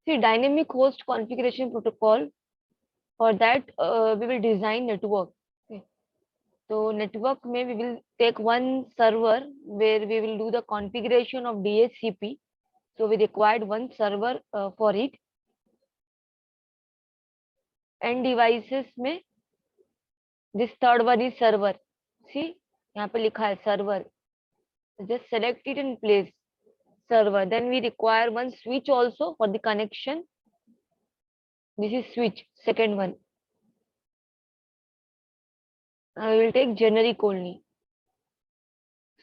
See, dynamic host configuration protocol. For that, we will design network. Okay. So network में we will take one server where we will do the configuration of DHCP. So we required one server for it. And devices में this third one is server. See, यहाँ पे लिखा है server. Just select it and place server. Then we require one switch also for the connection. This is switch, second one. I will take generic only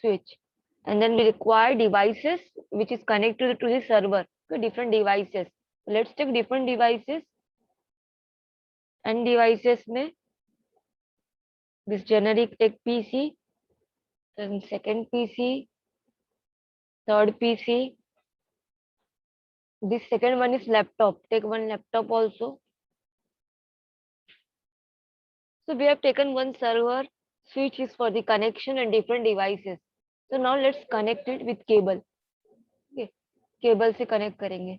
switch. And then we require devices which is connected to the server. Okay, different devices. Let's take different devices. And devices में this generic एक PC, then second PC, third PC. This second one is laptop. Take one laptop also. So we have taken one server, switch is for the connection and different devices. So now let's connect it with cable. Okay, cable से connect करेंगे.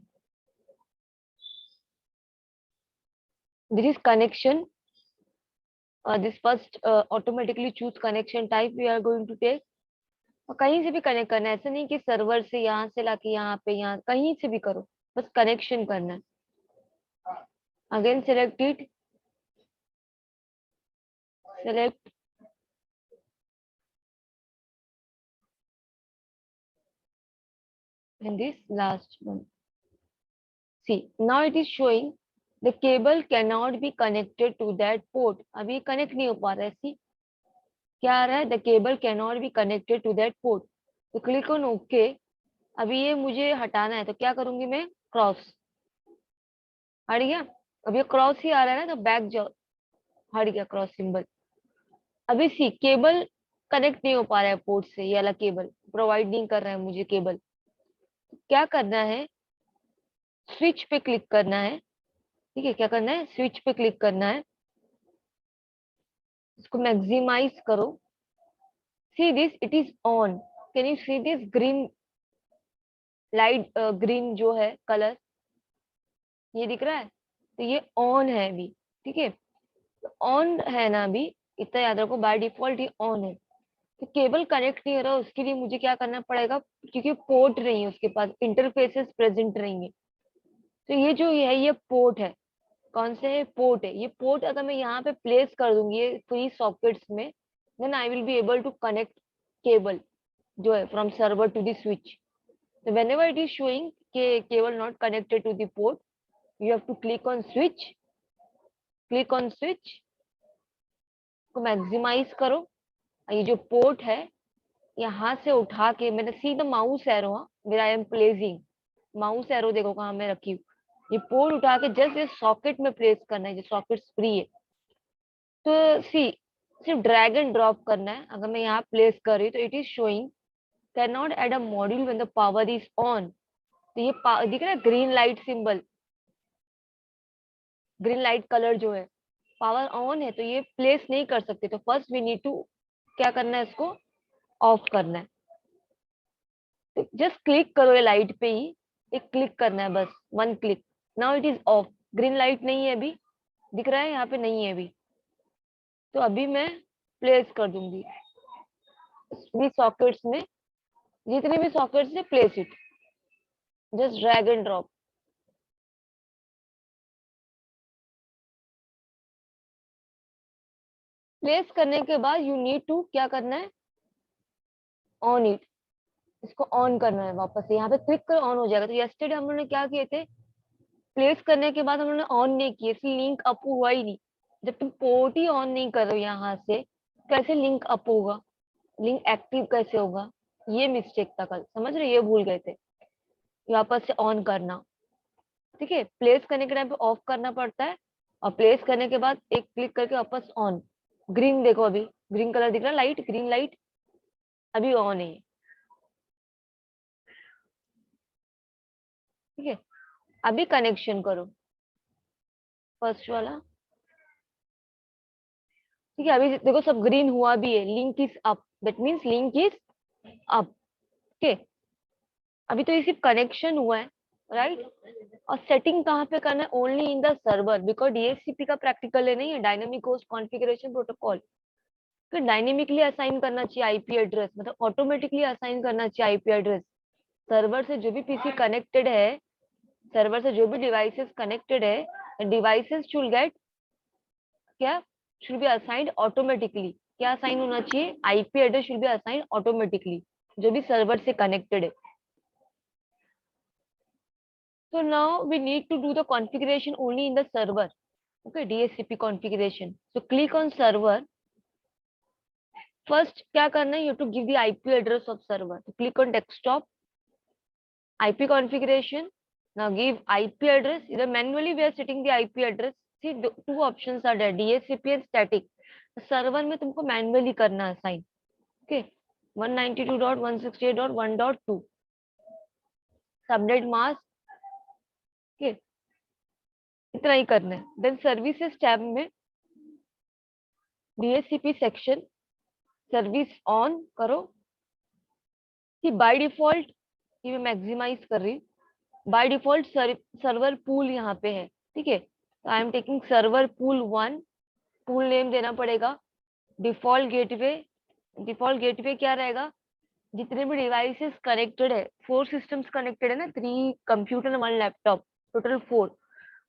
This is connection. This first automatically choose connection type we are going to take. और कहीं से भी connect करना है, ऐसा नहीं कि सर्वर से यहाँ से लाके यहाँ पे यहाँ कहीं से भी करो, बस कनेक्शन करना है. Again select it, select and this last one. See, now it is showing the cable cannot be connected to that port. अभी कनेक्ट नहीं हो पा रहा है. See, क्या आ रहा है? The cable cannot be connected to that port. तो क्लिक ऑन ओके. अभी ये मुझे हटाना है तो क्या करूंगी मैं? क्रॉस. हट गया. अब ये क्रॉस ही आ रहा है ना, तो बैक जाओ. हट गया क्रॉस सिंबल. अभी सी केबल कनेक्ट नहीं हो पा रहा है पोर्ट से, ये वाला केबल प्रोवाइड नहीं कर रहा है मुझे केबल. क्या करना है? स्विच पे क्लिक करना है. ठीक है, क्या करना है? स्विच पे क्लिक करना है. इसको मैक्सिमाइज करो. See this, it is on. Can you see this green light, green जो है कलर, ये दिख रहा है? तो ये ऑन है अभी. ठीक है, ऑन है ना अभी, इतना याद रखो, बाय डिफॉल्ट ये ऑन है. तो केबल कनेक्ट नहीं हो रहा, उसके लिए मुझे क्या करना पड़ेगा? क्योंकि पोर्ट नहीं है उसके पास, इंटरफेसेस प्रेजेंट रहेंगे. तो ये जो है ये पोर्ट है. कौन से है? पोर्ट है. ये पोर्ट अगर मैं यहाँ पे प्लेस कर दूंगी ये फ्री सॉकेट्स में, then I will be able to connect cable जो है from server to the switch. So whenever it is showing cable not connected to the port, you have to click on switch. Click on switch. को maximise करो. ये जो port है यहाँ से उठा के मैंने सीधा माउस एरो, मेरा I am placing mouse arrow, देखो कहाँ मैं रखी हूँ. ये पोर्ट उठा के जस्ट ये सॉकेट में प्लेस करना है, जो सॉकेट फ्री है. तो सी सिर्फ ड्रैग एंड ड्रॉप करना है. अगर मैं यहाँ प्लेस कर रही हूँ तो it is showing can not add a module when the power is on. तो ये दिख रहा है green light symbol, green light colour जो है, पावर ऑन है तो ये प्लेस नहीं कर सकते. तो फर्स्ट वी नीड टू क्या करना है? इसको ऑफ करना है. तो जस्ट क्लिक करो ये लाइट पे ही, एक क्लिक करना है बस, one click. Now it is of. Green light नहीं है अभी, दिख रहा है यहाँ पे? नहीं है अभी. तो अभी मैं प्लेस कर दूंगी भी सॉकेट्स में, जितने भी सॉकेट्स है place it, just drag and drop. Place करने के बाद यू नीड टू क्या करना है? On it. इसको ऑन करना है वापस से, यहाँ पे क्लिक कर ऑन हो जाएगा. तो यस्टरडे हम लोगों ने क्या किए थे? प्लेस करने के बाद हम लोगों ने ऑन नहीं किए, इसलिए लिंक अप हुआ ही नहीं. जब तुम पोर्ट ही ऑन नहीं कर रहे हो यहाँ से, कैसे लिंक अप होगा? लिंक एक्टिव कैसे होगा? ये मिस्टेक था कल, समझ रहे? ये भूल गए थे. वापस से ऑन करना. ठीक है, प्लेस करने के टाइम पे ऑफ करना पड़ता है, और प्लेस करने के बाद एक क्लिक करके वापस ऑन. ग्रीन देखो, अभी ग्रीन कलर दिख रहा है, लाइट ग्रीन लाइट अभी ऑन है. ठीक है, अभी कनेक्शन करो फर्स्ट वाला. ठीक है, अभी देखो सब ग्रीन हुआ भी है. Link is up, that means link is up. ठीक है, अभी तो ये सिर्फ कनेक्शन हुआ है. राइट। और सेटिंग कहाँ पे करना है? Only in the server, because DHCP का प्रैक्टिकल है नहीं है, डायनामिक होस्ट कॉन्फ़िगरेशन प्रोटोकॉल। तो डायनेमिकली असाइन करना चाहिए आईपी एड्रेस, मतलब ऑटोमेटिकली असाइन करना चाहिए आईपी एड्रेस। सर्वर से जो भी पीसी कनेक्टेड है, सर्वर से जो भी डिवाइसेस कनेक्टेड है, डिवाइसेस शुड गेट क्या, शुड बी असाइंड ऑटोमेटिकली। क्या असाइन होना चाहिए? IP address should be assigned automatically, जो भी सर्वर से कनेक्टेड है। So now we need to do the configuration only in the server. Okay, DHCP configuration. So click on server. First क्या करना है? You have to give the IP address of server. So click on desktop, IP configuration. Now give IP address. Either manually we are setting the IP address. See two options are there, DHCP and static. Server में तुमको manually करना है sign. Okay, 192.168.1.2 subnet mask. Okay, इतना ही करना है। Then services tab में DHCP section service on करो कि बाय डिफॉल्ट, ये मैं मैक्सिमाइज कर रही, बाय डिफॉल्ट सर्वर पूल यहाँ पे है। ठीक है, तो I am taking server pool 1, pool name देना पड़ेगा। डिफॉल्ट गेटवे, डिफॉल्ट गेटवे क्या रहेगा? जितने भी डिवाइसेस कनेक्टेड है, 4 सिस्टम्स कनेक्टेड है ना, 3 कंप्यूटर 1 लैपटॉप, टोटल 4,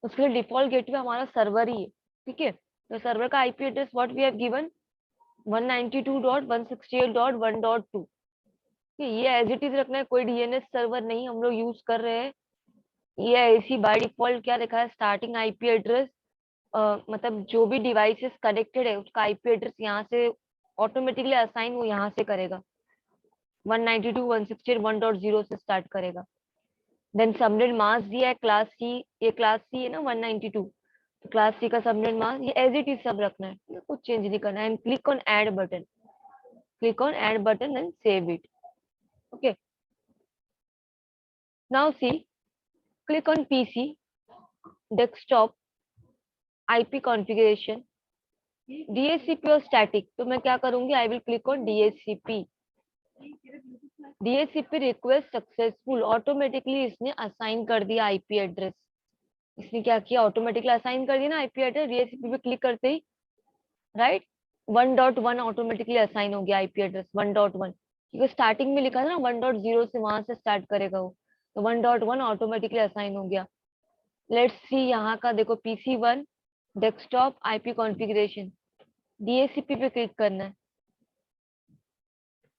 उसके लिए डिफॉल्ट गेटवे हमारा सर्वर ही है। ठीक है, तो सर्वर का IP address what we have given 192.168.1.2। ये एज इट इज रखना है, कोई डीएनएस सर्वर नहीं हम लोग यूज कर रहे हैं। ये ऐसी बाय डिफॉल्ट क्या लिखा है, स्टार्टिंग आईपी एड्रेस, मतलब जो भी डिवाइसेस कनेक्टेड है उसका आईपी एड्रेस यहाँ से ऑटोमेटिकली असाइन वो यहाँ से करेगा, 192.168.1.0 से स्टार्ट करेगा। देन सबनेट मास्क दिया है क्लास सी, ये क्लास सी है ना 192, तो क्लास सी का सबनेट मास्क ये एज इट इज सब रखना है, कुछ चेंज नहीं करना है। And click on add button, click on add button and save it. Okay, now C, click on PC, desktop, IP configuration, DHCP और static। तो मैं क्या करूंगी? I will click on DHCP। DHCP request successful, automatically इसने assign कर दिया IP address. इसने क्या किया? ऑटोमेटिकली असाइन कर दिया ना आईपी एड्रेस, DHCP पे क्लिक करते ही, राइट। 1.1 ऑटोमेटिकली असाइन हो गया आईपी एड्रेस 1.1, क्योंकि स्टार्टिंग में लिखा था ना 1.0 से, वहां से स्टार्ट करेगा वो, तो 1.1 ऑटोमेटिकली असाइन हो गया। लेट्स सी यहाँ का देखो, PC1 desktop IP configuration, DHCP पे क्लिक करना है।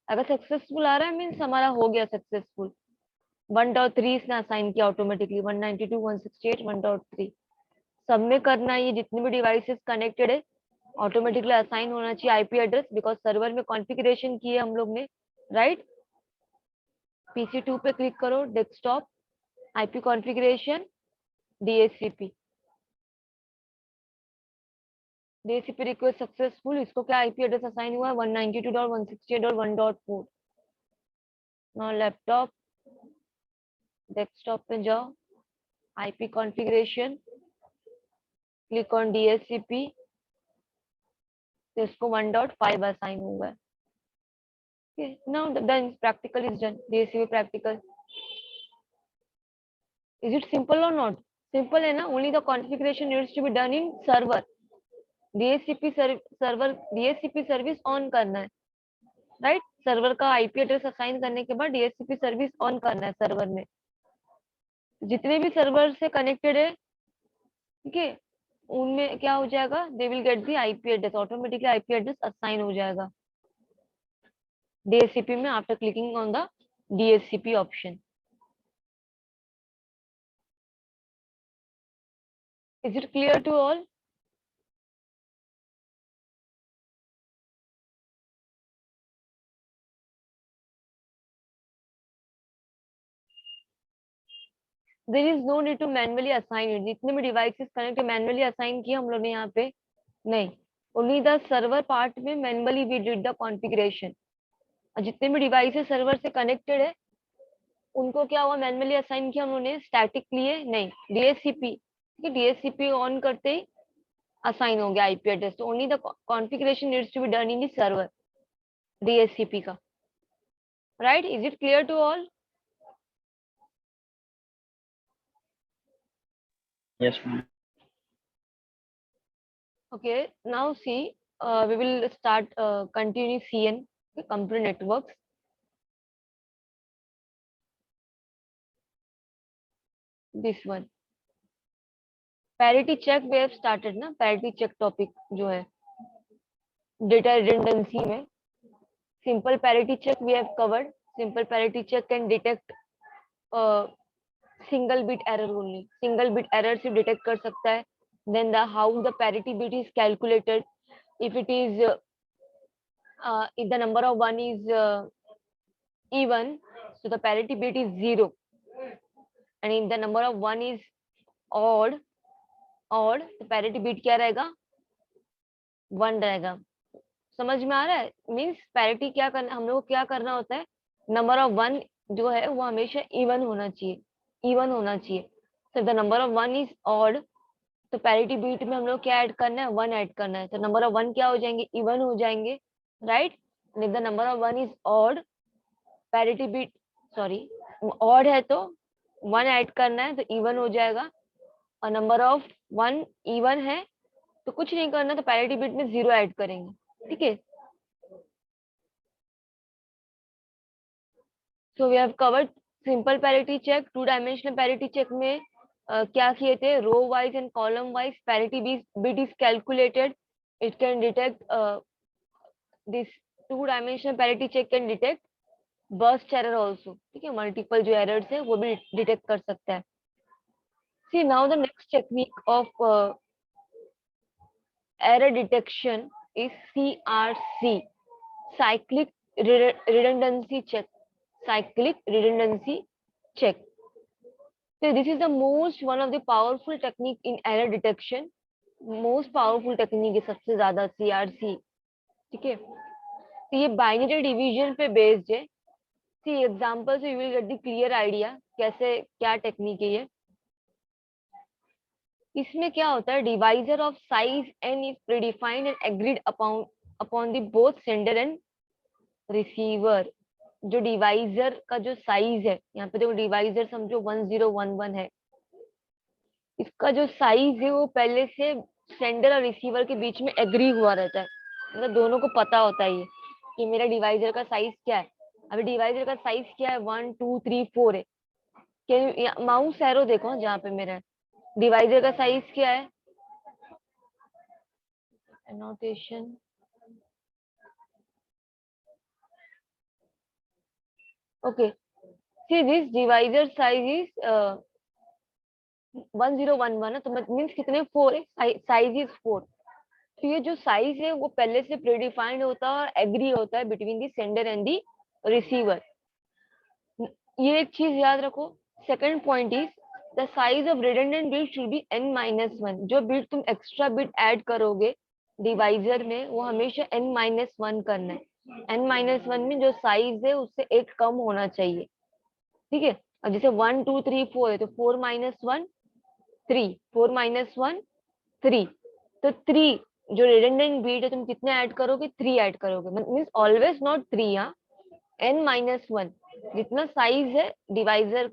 अगर सक्सेसफुल आ रहा है मीन्स हमारा हो गया सक्सेसफुल। 1.3 इसने असाइन किया ऑटोमेटिकली, 192.168.1.3 सब में करना है। ये जितने भी डिवाइसेस कनेक्टेड है ऑटोमेटिकली असाइन होना चाहिए आईपी एड्रेस, बिकॉज सर्वर में कॉन्फ़िगरेशन की है हम लोग ने, राइट। PC2 पे क्लिक करो, desktop IP configuration DHCP, DHCP request successful. इसको क्या आईपी एड्रेस असाइन हुआ है 192.168.1.4। नाउ लैपटॉप डेस्कटॉप पे जाओ, IP configuration, click on DHCP, तो इसको 1.5 असाइन हुआ है। Okay, now done, practical is done, DHCP practical. Is it simple or not? Simple है ना, only the configuration needs to be done in server. DHCP server, DHCP service on करना है, right. Server का IP address assign करने के बाद DHCP service on करना है सर्वर में। जितने भी सर्वर से कनेक्टेड है, ठीक है, उनमें क्या हो जाएगा, they will get the IP address, automatically IP address assign हो जाएगा डीएचसीपी में after clicking on the DHCP option. Is it clear to all? There is no need to manually assign it. जितने भी डिवाइसेस कनेक्ट मैन्युअली असाइन किए हम लोग ने यहाँ पे नहीं, ओनली द सर्वर पार्ट में manually we did the configuration. और जितने भी डिवाइसेस सर्वर से कनेक्टेड है उनको क्या हुआ, मैन्युअली असाइन किया उन्होंने, स्टैटिक लिए नहीं, डीएचसीपी, ठीक है, डीएचसीपी ऑन करते ही असाइन हो गया आईपी एड्रेस। तो only the configuration needs to be done in the server DHCP का, right. Is it clear to all? Yes, ma'am. Okay, now see, we will start continue CN, okay, computer networks. This one, parity check we have started ना, parity check topic जो है data redundancy में. Simple parity check we have covered. Simple parity check can detect single bit error only. Single bit error से detect कर सकता है. Then the how the parity bit is calculated. If it is if the number of one is even, so the parity bit is 0. And if the number of one is odd, तो parity bit क्या रहेगा? 1 रहेगा. समझ में आ रहा है? Means parity क्या करना, हम लोग को क्या करना होता है, नंबर ऑफ वन जो है वो हमेशा इवन होना चाहिए, इवन होना चाहिए. तो the number of one is odd, तो पैरिटी बीट में हम लोग क्या ऐड करना है, 1 ऐड करना है. तो नंबर ऑफ वन क्या हो जाएंगे, इवन हो जाएंगे, right. If the number of one is odd, parity bit, sorry, odd है तो 1 ऐड करना है तो इवन हो जाएगा. और नंबर ऑफ वन इवन है तो कुछ नहीं करना, तो पैरिटी बीट में 0 ऐड करेंगे. ठीक है. So we have covered simple parity check. 2-dimensional parity check में क्या किए थे, row wise and column wise parity bit is calculated. It can detect this 2-dimensional parity check can detect burst error also. ठीक है, multiple जो errors है वो भी detect कर सकता है. See now the next technique of error detection is CRC, cyclic redundancy check. Cyclic redundancy check. So this is the most one of the powerful technique in error detection. Most powerful technique है सबसे ज्यादा CRC. ठीक है. तो ये binary division पे based है. See example से you will get the clear idea कैसे क्या टेक्निक है ये. इसमें क्या होता है, divisor of size n is predefined and agreed upon the both sender and receiver. जो डिवाइजर का जो साइज है, यहाँ पे देखो डिवाइजर समझो 1011 है, इसका जो साइज है वो पहले से सेंडर और रिसीवर के बीच में एग्री हुआ रहता है. मतलब दोनों को पता होता है ये कि मेरा डिवाइजर का साइज क्या है. अभी डिवाइजर का साइज क्या है, 1 2 3 4 है. माउस एरो देखो जहाँ पे मेरा डिवाइजर का साइज क्या है, annotation. Okay, see this divisor size is 1011 है, तो मीन्स कितने 4 है, साइज इज 4. तो ये जो साइज है वो पहले से प्रीडिफाइंड होता है और एग्री होता है between the sender and the receiver. ये एक चीज याद रखो. Second point is the size of redundant bit should be n-1. जो बिट तुम एक्स्ट्रा बिट ऐड करोगे डिवाइजर में वो हमेशा n-1 करना है. n-1 में जो साइज है उससे एक कम होना चाहिए. ठीक है. अब जैसे 1 2 3 4 है तो 4 - 1 3, 4 - 1 3. तो 3 जो रिडंडेंट बीट है तुम कितने ऐड करोगे, 3 ऐड करोगे. मींस ऑलवेज नॉट 3, हाँ, n-1 जितना साइज है डिवाइजर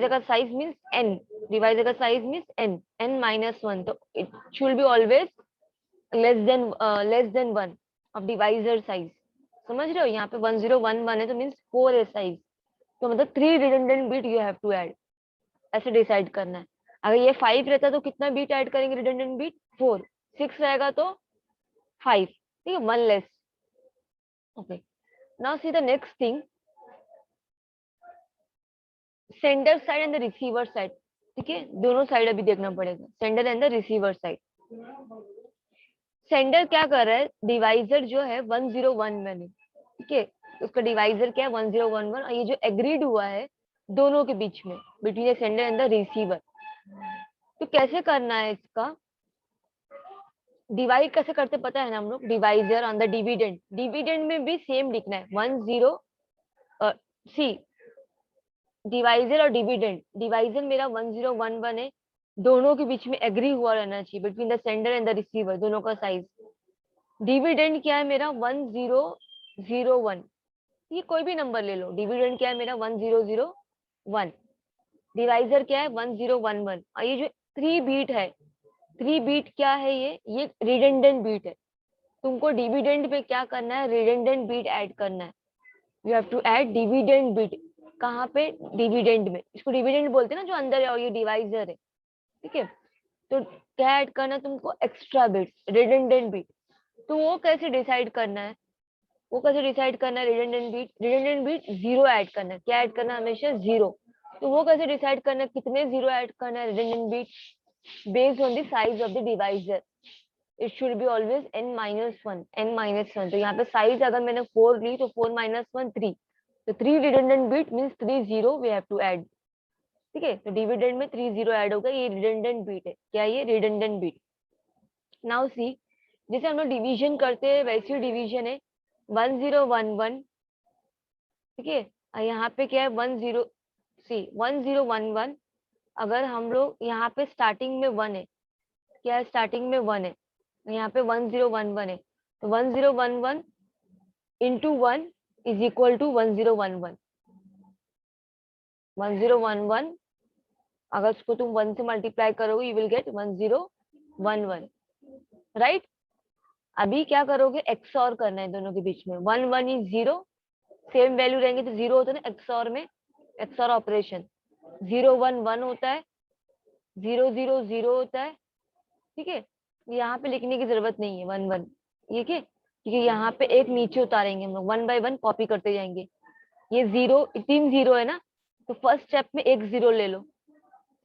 का साइज मींस n, डिवाइजर का साइज मींस n-1. तो it should be always less than 1 of divisor size. समझ रहे हो, यहाँ पे 1011 है तो मींस 4 है साइज, तो मतलब 3 redundant bit you have to add. ऐसे डिसाइड करना है. अगर ये 5 रहता तो कितना बीट ऐड करेंगे रिडंडेंट बीट, 4. 6 रहेगा तो 5. ठीक है, 1 less. Okay, now see the next thing, sender side and the receiver side. ठीक है, दोनों साइड अभी देखना पड़ेगा, sender and the receiver side. Sender क्या कर रहा है, डिवाइजर जो है 1011 है. ठीक है, उसका डिवाइजर क्या है 1011, और ये जो एग्रीड हुआ है दोनों के बीच में between the sender and the receiver. तो कैसे करना है इसका, डिवाइड कैसे करते पता है ना हम लोग, divisor on the dividend. Dividend में भी सेम लिखना है 10 सी डिवाइजर और डिविडेंड. डिवाइजर मेरा 1011 है, दोनों के बीच में एग्री हुआ रहना चाहिए between the sender and the receiver, दोनों का साइज. डिविडेंड क्या है मेरा 1001, ये कोई भी नंबर ले लो. डिविडेंड क्या है मेरा 1001, डिवाइजर क्या है 1011, और ये जो 3 बीट है। 3 बीट क्या है ये रिडंडेंट बीट है। तुमको डिविडेंड पे क्या करना है, रिडंडेंट बीट ऐड करना है। You have to add dividend bit. कहाँ पे, डिविडेंड में। इसको डिविडेंड बोलते हैं ना, जो अंदर है और ये डिवाइजर है, ठीक है। तो क्या ऐड करना है तुमको, एक्स्ट्रा बीट, रिडंडेंट बीट। तो वो कैसे डिसाइड करना है, वो कैसे डिसाइड करना है, रिडंडेंट बीट जीरो ऐड करना है। क्या ऐड करना है, हमेशा जीरो। तो वो कैसे डिसाइड करना है कितने जीरो ऐड करना है redundant bit, based on the size of the divisor. It should be always n-1। तो यहाँ पे साइज अगर मैंने 4 ली तो 4 - 1 3। तो 3 redundant bit means 3 zero we have to add. ठीक है, तो डिविडेंड में 3 जीरो ऐड होगा, ये रिडंडेंट बीट है। क्या ये, रिडंडेंट बीट। नाउ सी, जैसे हम लोग डिवीजन करते हैं वैसी डिवीजन है 1011। ठीक है, और यहाँ पे क्या है 10, सी 1011। अगर हम लोग यहाँ पे स्टार्टिंग में 1 है, क्या है, स्टार्टिंग में 1 है, यहाँ पे 1011 है। तो 1011 इंटू 1 इज इक्वल टू 1011। 1011 अगर उसको तुम 1 से मल्टीप्लाई करोगे यू विल गेट 1011, राइट। अभी क्या करोगे, एक्सऑर करना है दोनों के बीच में। 1 1 इज 0, सेम वैल्यू रहेंगे तो 0 होता है ना एक्सऑर में, एक्सऑर ऑपरेशन। 0 1 1 होता है, 0 0 0 होता है। ठीक है, यहाँ पे लिखने की जरूरत नहीं है 1 1, ठीक है, क्योंकि यहाँ पे एक नीचे उतारेंगे हम लोग, 1 बाय 1 कॉपी करते जाएंगे। ये 0, 3 जीरो है ना, तो फर्स्ट स्टेप में एक जीरो ले लो,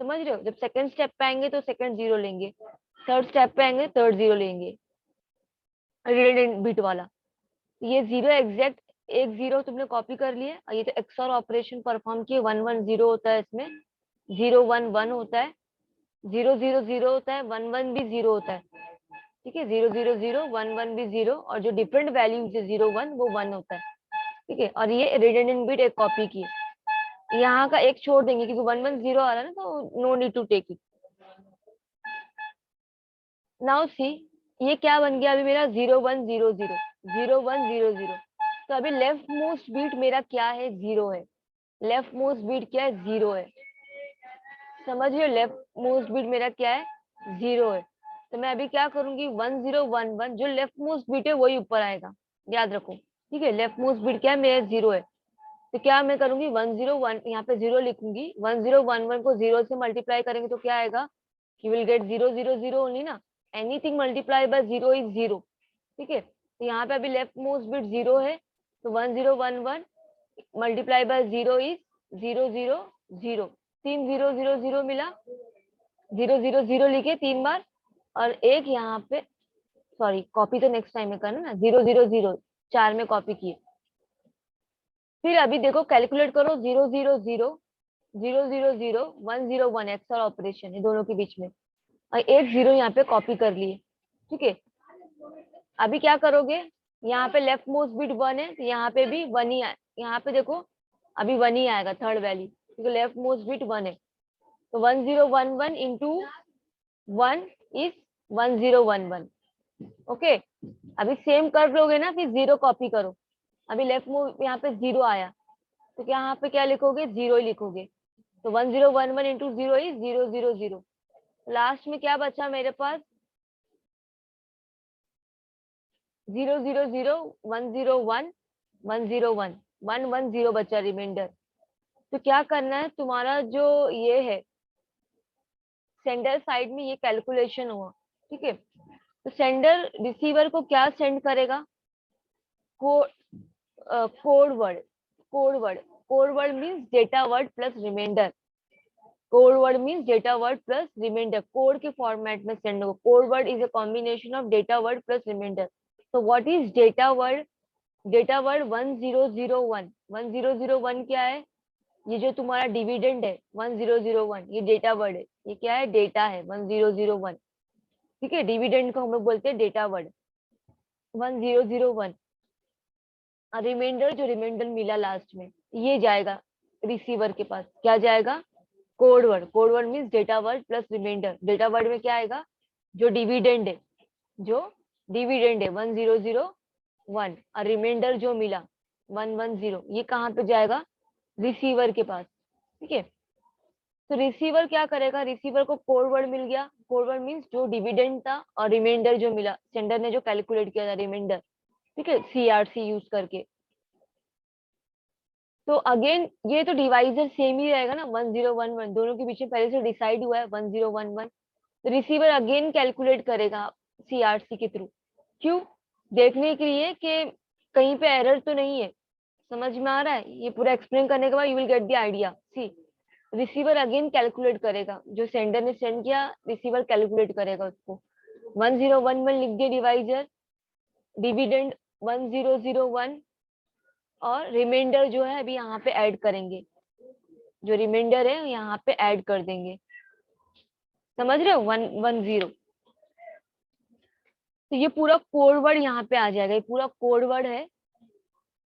समझ रहे हो। जब सेकंड स्टेप पे आएंगे तो सेकंड जीरो लेंगे, थर्ड स्टेप पे आएंगे थर्ड जीरो लेंगे, रिडंडेंट बिट वाला। ये जीरो एग्जैक्ट एक जीरो तुमने कॉपी कर लिया, और ये तो एक्सऑर ऑपरेशन परफॉर्म किए। 1 1 0 होता है इसमें, 0 1 1 होता है, 0 0 0 होता है, 1 1 भी 0 होता है। ठीक है, 0 0 0 1 1 भी 0, और जो डिफरेंट वैल्यूज है 0 1 वो 1 होता है। ठीक है, और ये रिडंडेंट बिट एक कॉपी की है, यहाँ का एक छोड़ देंगे क्योंकि 1 1 0 आ रहा है ना, तो no need to take it. Now see, ये क्या बन गया अभी मेरा, 0 1 0 0, 0 1 0 0। तो अभी लेफ्ट मोस्ट बीट मेरा क्या है, 0 है। लेफ्ट मोस्ट बीट क्या है, 0 है। समझ रहे हो, लेफ्ट मोस्ट बीट मेरा क्या है, 0 है। तो मैं अभी क्या करूंगी, 1 0 1 1, जो लेफ्ट मोस्ट बीट है वही ऊपर आएगा, याद रखो। ठीक है, लेफ्ट मोस्ट बीट क्या है, मेरा 0 है। तो क्या मैं करूंगी, 1 0 1, यहाँ पे 0 लिखूंगी। 1 0 1 1 को 0 से मल्टीप्लाई करेंगे तो क्या आएगा, यू विल गेट 0 0 0 ओनली ना। Anything multiply by 0 is 0। ठीक है, तो यहाँ पे अभी लेफ्ट मोस्ट बिट 0 है, तो 1 0 1 1 मल्टीप्लाई बाय 0 इज 0 0 0। 3 0 0 0 मिला, 0 0 0 लिखे 3 बार, और एक यहाँ पे, सॉरी कॉपी तो नेक्स्ट टाइम में करना ना, 0 0 0 4 में कॉपी किए। फिर अभी देखो कैलकुलेट करो, 0 0 0 0 0 0 1 0 1, एक्सर ऑपरेशन है दोनों के बीच में, और एक जीरो यहाँ पे कॉपी कर लिए। ठीक है, अभी क्या करोगे, यहाँ पे लेफ्ट मोस्ट बिट 1 है, तो यहाँ पे भी 1 ही आए, यहाँ पे देखो अभी 1 ही आएगा थर्ड वैल्यू, क्योंकि लेफ्ट मोस्ट बिट 1 है। तो 1 0 1 1 इंटू 1 इज 1 0 1 1। ओके, अभी सेम कर लोगे ना, फिर जीरो कॉपी करो। अभी लेफ्ट मूव यहाँ पे 0 आया, तो क्या यहाँ पे क्या लिखोगे, 0 ही लिखोगे। तो 1 0 1 1 इंटू 0 इज 0 0 0। लास्ट में क्या बचा मेरे पास, 0 0 0 1 0 1 1 0 1 1 1 0 बचा रिमाइंडर। तो क्या करना है, तुम्हारा जो ये है सेंडर साइड में ये कैलकुलेशन हुआ। ठीक है, तो सेंडर रिसीवर को क्या सेंड करेगा, code, code word. Code word, code word means data word plus remainder. Code word means data word plus remainder, code के फॉर्मेट में सेंड होगा। Code word is a combination of data word plus remainder. तो what is data word, data word 1001। 1001 क्या है, ये जो तुम्हारा dividend है 1001, ये डेटा वर्ड है। ये क्या है, डेटा है 1001। ठीक है, डिविडेंड को हम लोग बोलते हैं डेटा वर्ड 1001। और रिमाइंडर, जो रिमाइंडर मिला लास्ट में, ये जाएगा रिसीवर के पास। क्या जाएगा, code word. Code word means data word plus reminder. Data word में क्या आएगा, जो डिविडेंड है, जो डिविडेंड है 1001, और रिमाइंडर जो मिला 110, ये कहाँ पे जाएगा, रिसीवर के पास। ठीक है, तो रिसीवर क्या करेगा, रिसीवर को कोड वर्ड मिल गया, कोड वर्ड मीन्स जो डिविडेंड था और रिमाइंडर जो मिला, सेंडर ने जो कैलकुलेट किया था रिमाइंडर, ठीक है, सीआरसी यूज करके। तो अगेन ये तो डिवाइजर सेम ही रहेगा ना, 1011, दोनों के बीच में पहले से डिसाइड हुआ है 1011। रिसीवर अगेन कैलकुलेट करेगा सीआरसी के थ्रू। क्यों? देखने के लिए कि कहीं पे एरर तो नहीं है। समझ में आ रहा है? ये पूरा एक्सप्लेन करने के बाद you will get the idea. See, receiver again calculate करेगा, जो सेंडर ने सेंड किया रिसीवर कैलकुलेट करेगा उसको। 1011 लिख दिया डिवाइजर, डिविडेंड 1001, और रिमाइंडर जो है अभी यहाँ पे ऐड करेंगे, जो रिमाइंडर है यहाँ पे ऐड कर देंगे। समझ रहे हो? 110। तो ये पूरा कोड वर्ड यहाँ पे आ जाएगा, ये पूरा कोड वर्ड है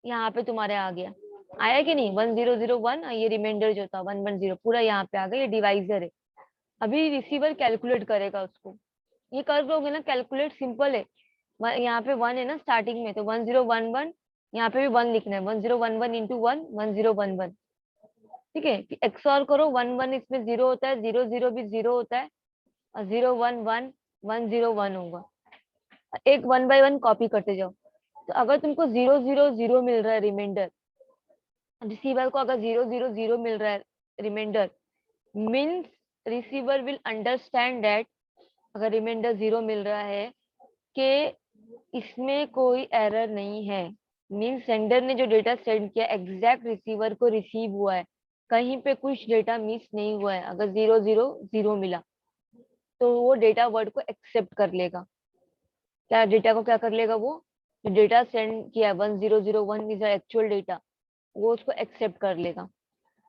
यहाँ पे तुम्हारे आ गया। आया कि नहीं? 1001, ये रिमाइंडर जो था 110 पूरा यहाँ पे आ गया, ये डिवाइजर है। अभी रिसीवर कैलकुलेट करेगा उसको। ये कर लोगे ना कैलकुलेट, सिंपल है। यहाँ पे 1 है ना स्टार्टिंग में, तो 1011, यहाँ पे भी 1 लिखना है, 1011 इंटू 1, 1011। ठीक है, एक्सऑर करो, 1 1 इसमें 0 होता है, 0 0 भी 0 होता है, और 0 1 1 101 होगा। एक 1 बाय 1 कॉपी करते जाओ। तो अगर तुमको 0 0 0 मिल रहा है रिमाइंडर, रिसीवर को अगर 0 0 0 मिल रहा है reminder, means receiver will understand that, अगर रिमाइंडर 0 मिल रहा है कि इसमें कोई एरर नहीं है, मीन्स सेंडर ने जो डेटा सेंड किया एग्जैक्ट रिसीवर को रिसीव हुआ है, कहीं पे कुछ डेटा मिस नहीं हुआ है। अगर 0 0 0 मिला तो वो डेटा वर्ड को एक्सेप्ट कर लेगा। क्या डेटा को क्या कर लेगा? वो जो डेटा सेंड किया 1001 इज एक्चुअल डेटा, वो उसको एक्सेप्ट कर लेगा।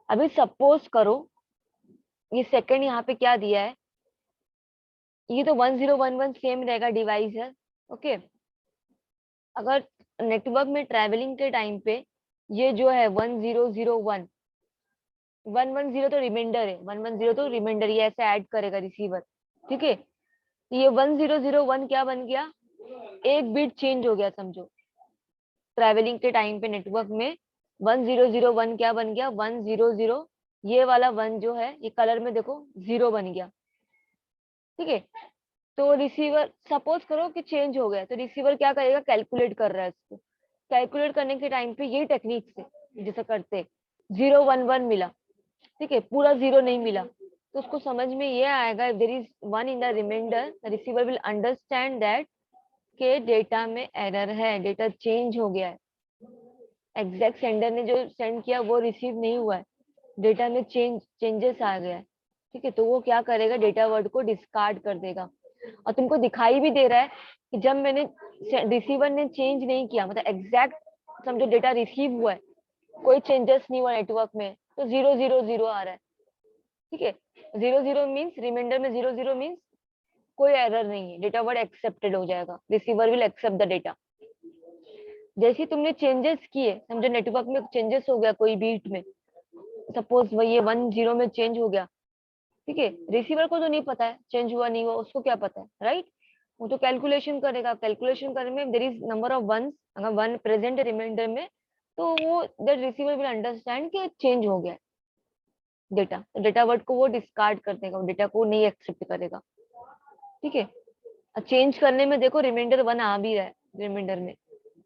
अभी सपोज करो ये सेकंड यहाँ पे क्या दिया है, ये तो 1011 सेम रहेगा डिवाइस है। ओके, अगर नेटवर्क में ट्रैवलिंग के टाइम पे ये जो है 1001, 110 तो रिमाइंडर है, 110 तो रिमाइंडर, ये ऐसे ऐड करेगा रिसीवर। ठीक है, ये 1001 क्या बन गया? एक बिट चेंज हो गया समझो, ट्रैवलिंग के टाइम पे नेटवर्क में 1001 क्या बन गया? 100। ये वाला 1 जो है ये कलर में देखो 0 बन गया। ठीक है, तो रिसीवर सपोज करो कि चेंज हो गया, तो रिसीवर क्या करेगा? कैलकुलेट कर रहा है इसको। कैलकुलेट करने के टाइम पे ये टेक्निक से जैसे करते, 0 1 1 मिला, ठीक है, पूरा 0 नहीं मिला, तो उसको समझ में ये आएगा, if there is 1 in the reminder, receiver will understand that के डेटा में एरर है, डेटा चेंज हो गया है, एग्जैक्ट सेंडर ने जो सेंड किया वो रिसीव नहीं हुआ है, डेटा में चेंजेस आ गया है। ठीक है, तो वो क्या करेगा? डेटा वर्ड को डिस्कार्ड कर देगा। और तुमको दिखाई भी दे रहा है कि जब मैंने, रिसीवर ने चेंज नहीं किया, मतलब एग्जैक्ट समझो डेटा रिसीव हुआ है, कोई चेंजेस नहीं हुआ नेटवर्क में, तो 0 0 0 आ रहा है। ठीक है, 0 0 मीन्स रिमाइंडर में 0 0 मीन्स कोई एरर नहीं है, डेटा वर्ड एक्सेप्टेड हो जाएगा, receiver will accept the data. जैसे तुमने चेंजेस किए, समझो नेटवर्क में चेंजेस हो गया कोई बीट में, सपोज वही 10 में चेंज हो गया, ठीक है, रिसीवर को तो नहीं पता है चेंज हुआ नहीं हुआ, उसको क्या पता है, राइट? वो तो कैलकुलेशन करेगा, कैलकुलेशन करने में there is number of ones, अगर 1 प्रेजेंट रिमाइंडर में, तो वो दैट रिसीवर विल अंडरस्टैंड कि चेंज हो गया डेटा, तो डेटा वर्ड को वो डिस्कार्ड कर देगा, डेटा को नहीं एक्सेप्ट करेगा। ठीक है, चेंज करने में देखो रिमाइंडर 1 आ भी रहा है रिमाइंडर में,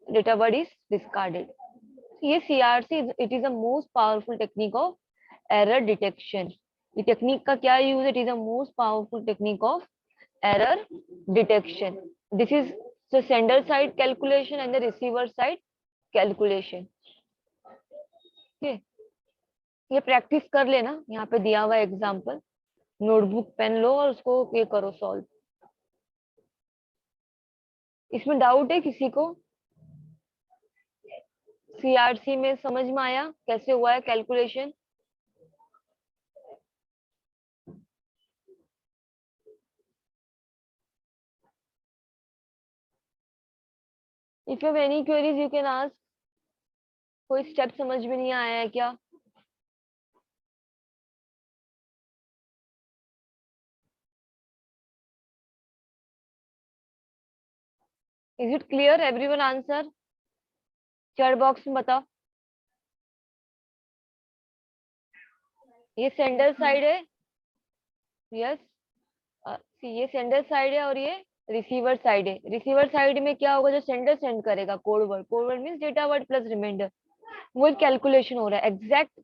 डेटा वर्ड इज डिस्कार्डेड। ये CRC, it is the most powerful technique of error detection. ये टेक्निक का क्या यूज है? It is the most powerful technique of error detection. This is the sender side calculation and the receiver side calculation. ये practice कर लेना, यहाँ पे दिया हुआ एग्जांपल, नोटबुक पेन लो और उसको ये करो सॉल्व। इसमें डाउट है किसी को? सीआरसी में समझ में आया कैसे हुआ है calculation? If you have any queries you can ask. कोई स्टेप समझ में नहीं आया है क्या? Is it clear? Everyone answer chat box में बताओ। ये सेंडर साइड है, यस, ये सेंडर साइड है और ये रिसीवर साइड है। रिसीवर साइड में क्या होगा, जो सेंडर सेंड करेगा code word means data word plus reminder, वो कैलकुलेशन हो रहा है। एग्जैक्ट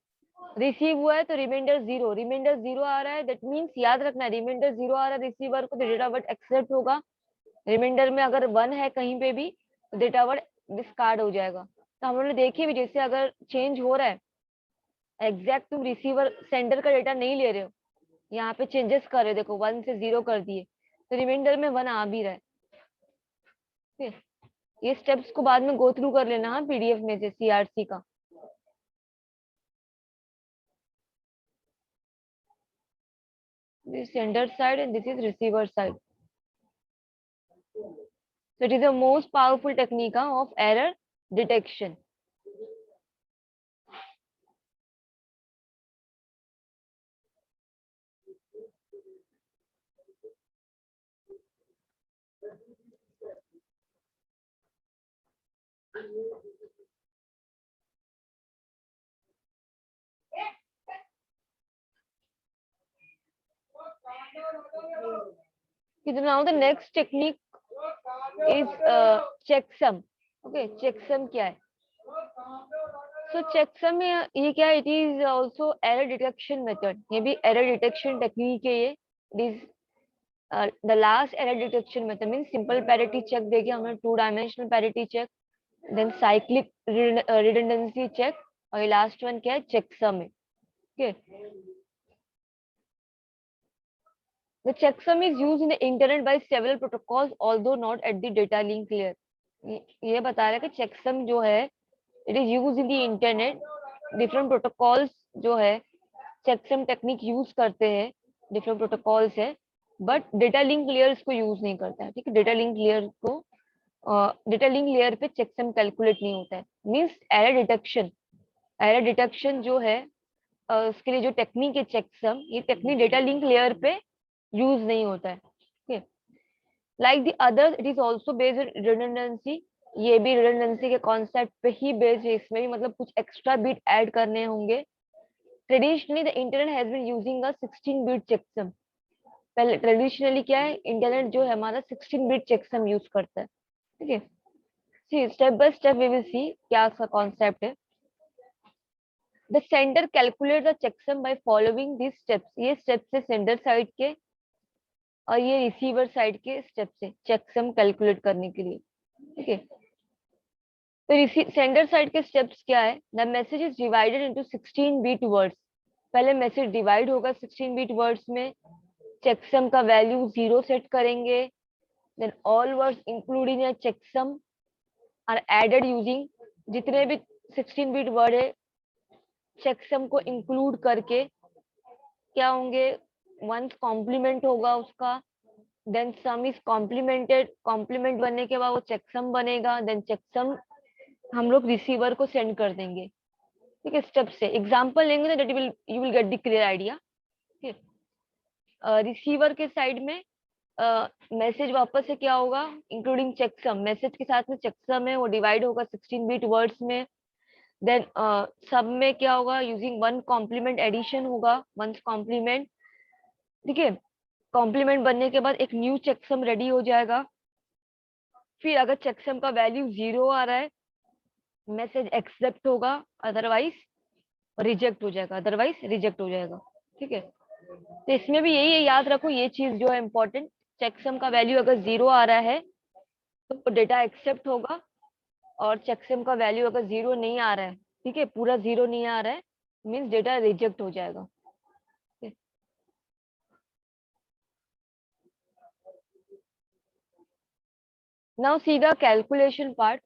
रिसीव हुआ है तो रिमाइंडर जीरो आ रहा है, दैट मीन्स याद रखना रिमाइंडर जीरो आ रहा है रिसीवर को, तो डेटा वर्ड एक्सेप्ट होगा। रिमाइंडर में अगर वन है कहीं पे भी तो डेटा वर्ड डिस्कार्ड हो जाएगा। तो हम लोगों ने देखे भी, जैसे अगर चेंज हो रहा है, एग्जैक्ट तुम रिसीवर सेंडर का डेटा नहीं ले रहे हो, यहाँ पे चेंजेस कर रहे हो, देखो वन से जीरो कर दिए तो रिमाइंडर में वन आ भी रहा है। ठीक है? ये स्टेप्स को बाद में गो थ्रू कर लेना, हाँ, पीडीएफ में से सीआरसी का। This sender side and this is receiver side. So it is the most powerful technique of error detection. Now the next technique is checksum. Okay, checksum क्या है? So checksum में ये क्या है? It is also error detection method. ये भी error detection technique है ये. It is the last error detection method means simple parity check देके हमें two dimensional parity check, then cyclic redundancy check, और ये last one क्या है? checksum है. Okay. The checksum is used in the internet by several protocols, although not at the data link layer. ये बता रहा है कि checksum जो है, it is used in the internet, different protocols जो है checksum technique use करते हैं, different protocols है, but data link layer इसको use नहीं करता है, ठीक है? data link layer को data link layer पे checksum calculate नहीं होता है, means error detection जो है उसके लिए जो टेक्निक है checksum, ये टेक्निक डेटा लिंक लेयर पे यूज नहीं होता है। ठीक है, like the other it is also based redundancy, ये भी रिडंडेंसी के कॉन्सेप्ट पे ही बेस्ड है, इसमें भी मतलब कुछ एक्स्ट्रा बिट ऐड करने होंगे। Traditionally the internet has been using a 16 bit checksum. पहले ट्रेडिशनली क्या है, इंटरनेट जो है हमारा 16 बिट चेकसम यूज करता है। ठीक है, see step by step we will see क्या उसका कॉन्सेप्ट है। The sender calculate the checksum by following this steps, ये स्टेप्स है सेंडर साइड के और ये रिसीवर साइड के स्टेप से चेकसम कैलकुलेट करने के लिए। ठीक है, तो सेंडर साइड के स्टेप्स क्या है? The message is divided into 16 bit words. पहले मैसेज डिवाइड होगा 16 बिट वर्ड्स में, चेकसम का वैल्यू 0 सेट करेंगे, then all words including a checksum are added using, जितने भी 16 बिट वर्ड है चेकसम को इंक्लूड करके क्या होंगे, वंस कॉम्प्लीमेंट होगा उसका, then sum is complemented, complement बनने के बाद वो चेकसम बनेगा, देन चेकसम हम लोग रिसीवर को सेंड कर देंगे। ठीक है, स्टेप से एग्जांपल लेंगे ना, that you will get the clear idea. ठीक है, रिसीवर के साइड में मैसेज वापस से क्या होगा, इंक्लूडिंग चेकसम, मैसेज के साथ में चेकसम है वो डिवाइड होगा 16 बिट वर्ड्स में, देन सब में क्या होगा, यूजिंग वन कॉम्प्लीमेंट एडिशन होगा, वंस कॉम्प्लीमेंट। ठीक है, कॉम्प्लीमेंट बनने के बाद एक न्यू चेकसम रेडी हो जाएगा। फिर अगर चेकसम का वैल्यू 0 आ रहा है, मैसेज एक्सेप्ट होगा, अदरवाइज रिजेक्ट हो जाएगा, ठीक है, तो इसमें भी यही है, याद रखो ये चीज जो है इंपॉर्टेंट, चेकसम का वैल्यू अगर 0 आ रहा है तो डेटा एक्सेप्ट होगा, और चेकसम का वैल्यू अगर 0 नहीं आ रहा है, ठीक है, पूरा 0 नहीं आ रहा है, मीन्स डेटा रिजेक्ट हो जाएगा। Now see the calculation part.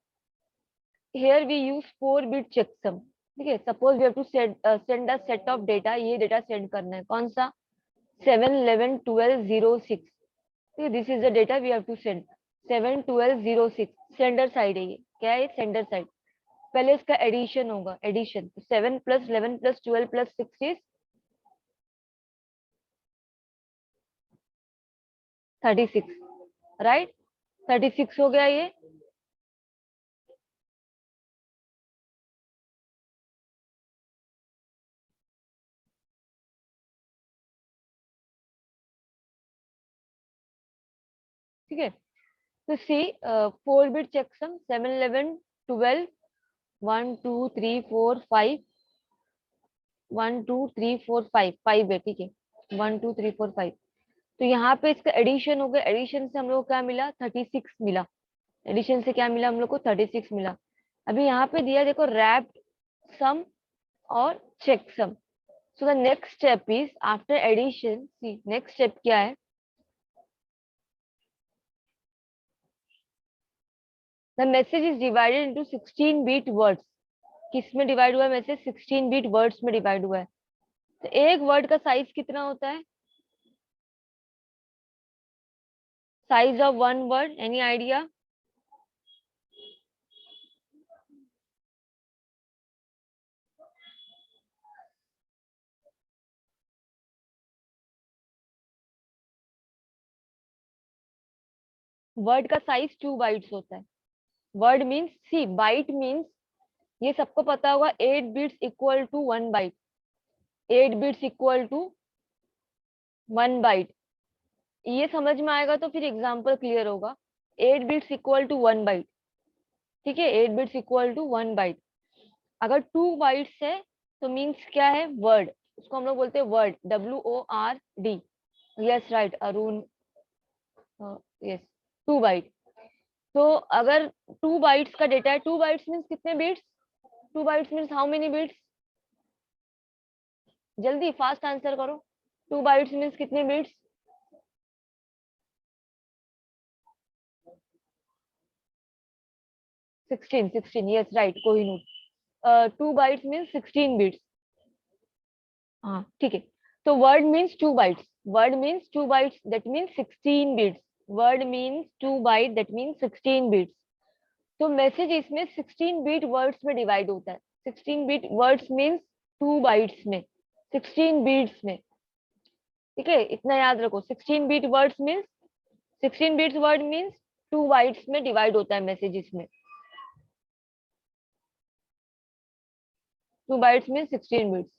here we use 4 bit checksum। ठीक है, suppose we have to send a set of data, ये डेटा सेंड करना है, कौन सा, 7 11 12 06। ठीक है, this is the data we have to send, 7 12 06, sender side है ये, क्या है, सेंडर साइड। पहले इसका एडिशन होगा, एडिशन 7 + 11 + 12 + 6 इज 36, राइट, 36 हो गया ये। ठीक है, तो सी 4 बिट चेकसम 7 11 12 1 2 3 4 5 1 2 3 4 5 5 है, ठीक है 1 2 3 4 5। तो यहाँ पे इसका एडिशन हो गया, एडिशन से हम लोग को क्या मिला 36 मिला, एडिशन से क्या मिला हम लोग को 36 मिला। अभी यहाँ पे दिया देखो रैप्ड सम और check sum. So the next step is after addition, see next step क्या है, the message is divided into 16 bit words. किस में डिवाइड हुआ है मैसेज, 16 बिट वर्ड्स में डिवाइड हुआ है। तो एक वर्ड का साइज कितना होता है, size of one word, any idea? Word का साइज 2 बाइट्स होता है। Word means, see byte means, ये सबको पता होगा 8 bits equal to 1 byte, 8 bits equal to 1 byte. ये समझ में आएगा तो फिर एग्जांपल क्लियर होगा। 8 बिट्स इक्वल टू 1 बाइट, ठीक है 8 बिट्स इक्वल टू 1 बाइट। अगर 2 बाइट्स है तो मीन्स क्या है, वर्ड, उसको हम लोग बोलते हैं word, WORD। Yes right Arun, yes 2 byte. तो अगर 2 बाइट्स का डेटा है, 2 बाइट्स मीन्स कितने bits, 2 bytes means how many bits, जल्दी फास्ट आंसर करो, 2 बाइट्स मीन्स कितने bits? 16, 16 yes right Kohinoor. 2 bytes means 16 bits. हाँ ठीक है, तो word means 2 bytes, word means 2 bytes that means 16 bits, word means 2 byte that means 16 bits. तो message इसमें 16 bit words में डिवाइड होता है, 16 बिट वर्ड्स मीन्स 2 बाइट्स में, 16 बिट्स में, ठीक है इतना याद रखो, 16 bit words means, 16 bits word means 2 bytes में डिवाइड होता है मैसेज इसमें, 2 बाइट्स मीन्स 16 बिट्स।